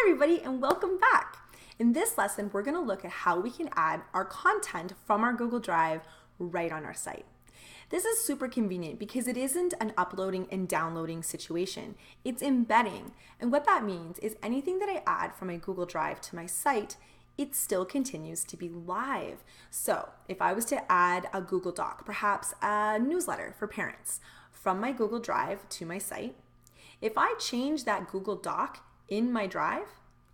everybody, and welcome back. In this lesson, we're going to look at how we can add our content from our Google Drive right on our site. This is super convenient because it isn't an uploading and downloading situation. It's embedding. And what that means is anything that I add from my Google Drive to my site, it still continues to be live. So if I was to add a Google Doc, perhaps a newsletter for parents from my Google Drive to my site, if I change that Google Doc in my Drive,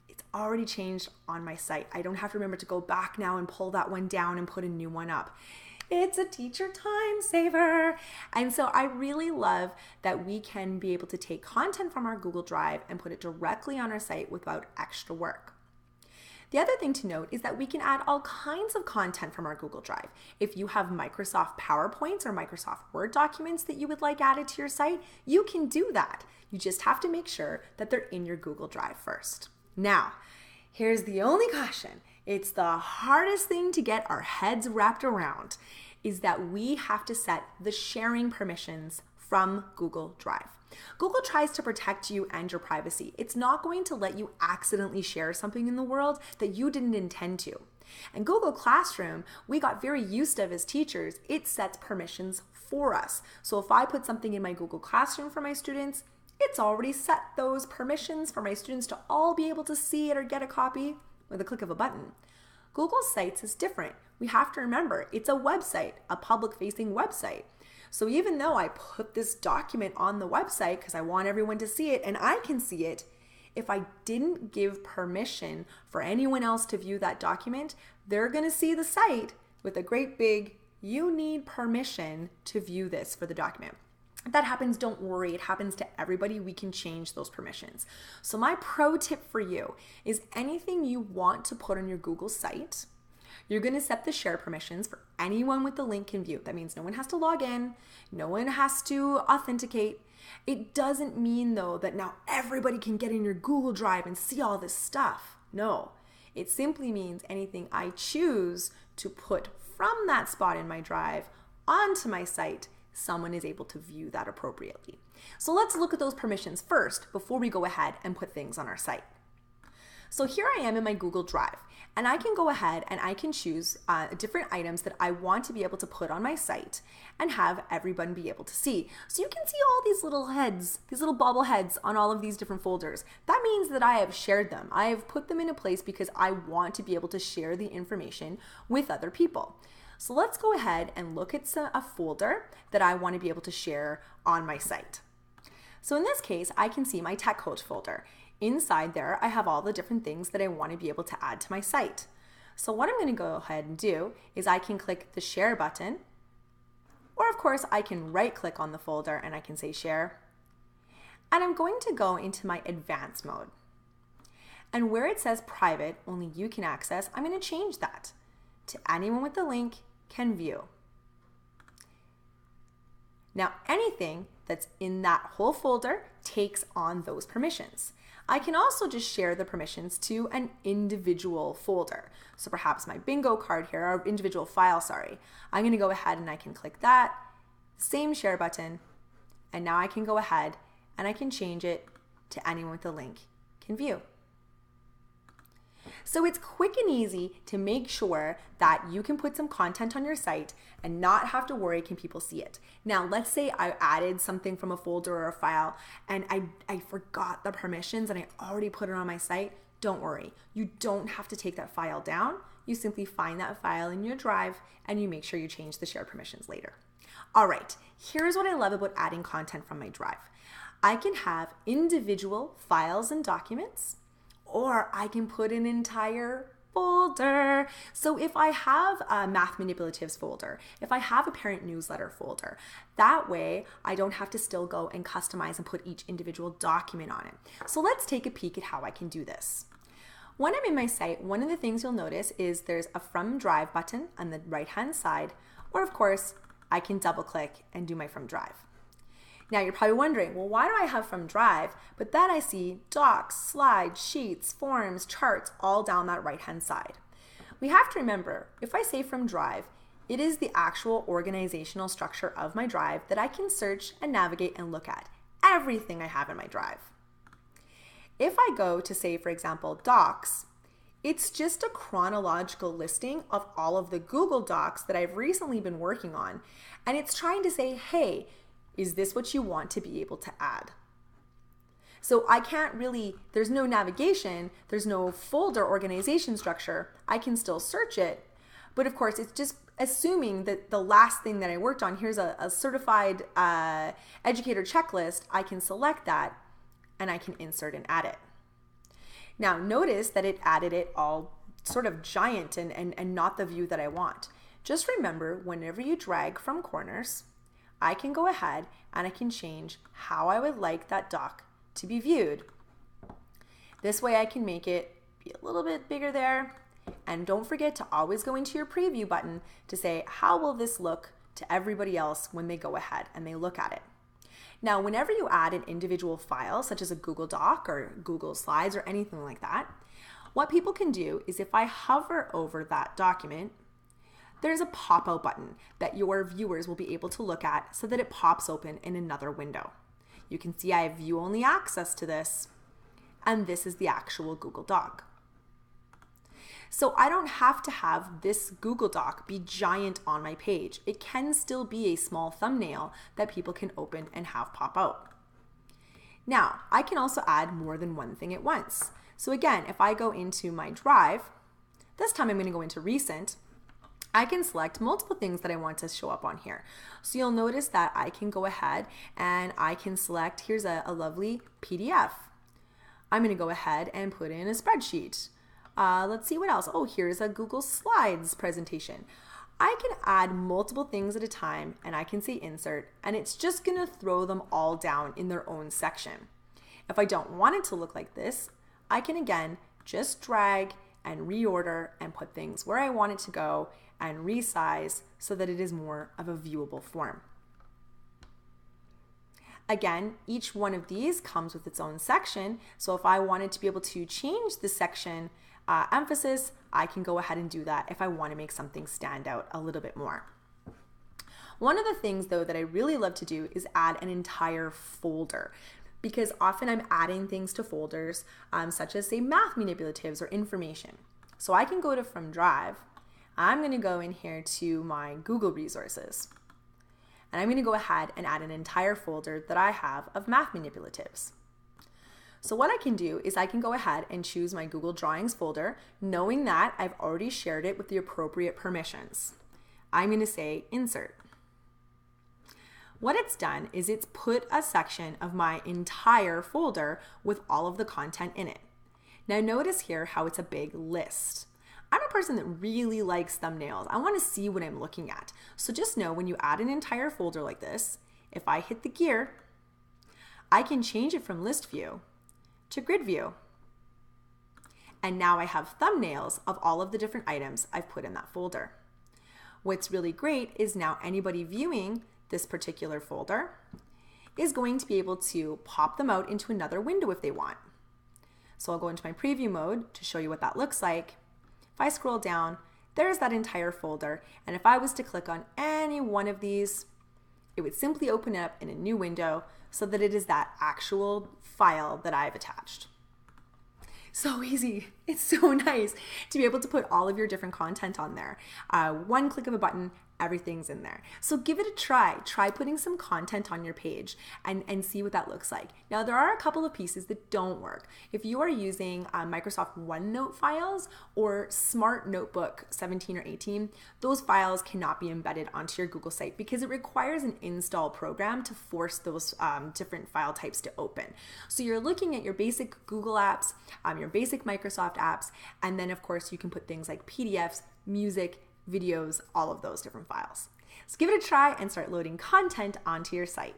it's already changed on my site. I don't have to remember to go back now and pull that one down and put a new one up. It's a teacher time saver. And so I really love that we can be able to take content from our Google Drive and put it directly on our site without extra work. The other thing to note is that we can add all kinds of content from our Google Drive. If you have Microsoft PowerPoints or Microsoft Word documents that you would like added to your site, you can do that. You just have to make sure that they're in your Google Drive first. Now, here's the only caution. It's the hardest thing to get our heads wrapped around, is that we have to set the sharing permissions from Google Drive. Google tries to protect you and your privacy. It's not going to let you accidentally share something in the world that you didn't intend to. And Google Classroom, we got very used to as teachers, it sets permissions for us. So if I put something in my Google Classroom for my students, it's already set those permissions for my students to all be able to see it or get a copy with a click of a button. Google Sites is different. We have to remember, it's a website, a public-facing website. So even though I put this document on the website because I want everyone to see it and I can see it, if I didn't give permission for anyone else to view that document, they're going to see the site with a great big, "You need permission to view this" for the document. If that happens, don't worry. It happens to everybody. We can change those permissions. So my pro tip for you is anything you want to put on your Google site, you're going to set the share permissions for anyone with the link can view. That means no one has to log in. No one has to authenticate. It doesn't mean, though, that now everybody can get in your Google Drive and see all this stuff. No, it simply means anything I choose to put from that spot in my Drive onto my site, someone is able to view that appropriately. So let's look at those permissions first before we go ahead and put things on our site. So here I am in my Google Drive, and I can go ahead and I can choose different items that I want to be able to put on my site and have everyone be able to see. So you can see all these little heads, these little bobbleheads on all of these different folders. That means that I have shared them. I have put them in a place because I want to be able to share the information with other people. So let's go ahead and look at a folder that I want to be able to share on my site. So in this case, I can see my Tech Coach folder. Inside there, I have all the different things that I want to be able to add to my site. So what I'm going to go ahead and do is I can click the share button, or of course I can right click on the folder and I can say share. And I'm going to go into my advanced mode. And where it says private, only you can access, I'm going to change that to anyone with the link can view. Now anything that's in that whole folder takes on those permissions. I can also just share the permissions to an individual folder. So perhaps my bingo card here, or individual file, sorry. I'm going to go ahead and I can click that, same share button, and now I can go ahead and I can change it to anyone with the link can view. So it's quick and easy to make sure that you can put some content on your site and not have to worry, can people see it? Now, let's say I added something from a folder or a file and I forgot the permissions and I already put it on my site. Don't worry. You don't have to take that file down. You simply find that file in your Drive and you make sure you change the share permissions later. All right, here's what I love about adding content from my Drive. I can have individual files and documents, or I can put an entire folder. So if I have a math manipulatives folder, if I have a parent newsletter folder, that way I don't have to still go and customize and put each individual document on it. So let's take a peek at how I can do this. When I'm in my site, one of the things you'll notice is there's a From Drive button on the right-hand side, or of course, I can double click and do my From Drive. Now you're probably wondering, well, why do I have From Drive? But then I see docs, slides, sheets, forms, charts, all down that right-hand side. We have to remember, if I say From Drive, it is the actual organizational structure of my Drive that I can search and navigate and look at. Everything I have in my Drive. if I go to say, for example, Docs, it's just a chronological listing of all of the Google Docs that I've recently been working on. And it's trying to say, hey, is this what you want to be able to add? So I can't really, there's no navigation, there's no folder organization structure. I can still search it, but of course it's just assuming that the last thing that I worked on, here's a certified educator checklist, I can select that and I can insert and add it. Now notice that it added it all sort of giant and not the view that I want. Just remember, whenever you drag from corners, I can go ahead and I can change how I would like that doc to be viewed. This way I can make it be a little bit bigger there. And don't forget to always go into your preview button to say, how will this look to everybody else when they go ahead and they look at it? Now, whenever you add an individual file, such as a Google Doc or Google Slides or anything like that, what people can do is if I hover over that document, there's a pop-out button that your viewers will be able to look at so that it pops open in another window. You can see I have view-only access to this, and this is the actual Google Doc. So I don't have to have this Google Doc be giant on my page. It can still be a small thumbnail that people can open and have pop out. Now, I can also add more than one thing at once. So again, if I go into my Drive, this time I'm going to go into Recent, I can select multiple things that I want to show up on here. So you'll notice that I can go ahead and I can select, here's a lovely PDF. I'm going to go ahead and put in a spreadsheet. Let's see what else. Oh, here's a Google Slides presentation. I can add multiple things at a time and I can say insert and it's just going to throw them all down in their own section. If I don't want it to look like this, I can again just drag and reorder and put things where I want it to go and resize so that it is more of a viewable form. Again, each one of these comes with its own section. So if I wanted to be able to change the section emphasis, I can go ahead and do that if I want to make something stand out a little bit more. One of the things though that I really love to do is add an entire folder, because often I'm adding things to folders such as say math manipulatives or information. So I can go to from Drive, I'm going to go in here to my Google resources. And I'm going to go ahead and add an entire folder that I have of math manipulatives. So what I can do is I can go ahead and choose my Google Drawings folder, knowing that I've already shared it with the appropriate permissions. I'm going to say Insert. What it's done is it's put a section of my entire folder with all of the content in it. Now notice here how it's a big list. I'm a person that really likes thumbnails. I want to see what I'm looking at. So just know when you add an entire folder like this, if I hit the gear, I can change it from list view to grid view. And now I have thumbnails of all of the different items I've put in that folder. What's really great is now anybody viewing this particular folder is going to be able to pop them out into another window if they want. So I'll go into my preview mode to show you what that looks like. If I scroll down, there's that entire folder, and if I was to click on any one of these, it would simply open up in a new window so that it is that actual file that I've attached. So easy. It's so nice to be able to put all of your different content on there. One click of a button, everything's in there. So give it a try. Try putting some content on your page and see what that looks like. Now, there are a couple of pieces that don't work. If you are using Microsoft OneNote files or Smart Notebook 17 or 18, those files cannot be embedded onto your Google site because it requires an install program to force those different file types to open. So you're looking at your basic Google apps, your basic Microsoft apps, and then of course you can put things like PDFs, music, videos, all of those different files. So give it a try and start loading content onto your site.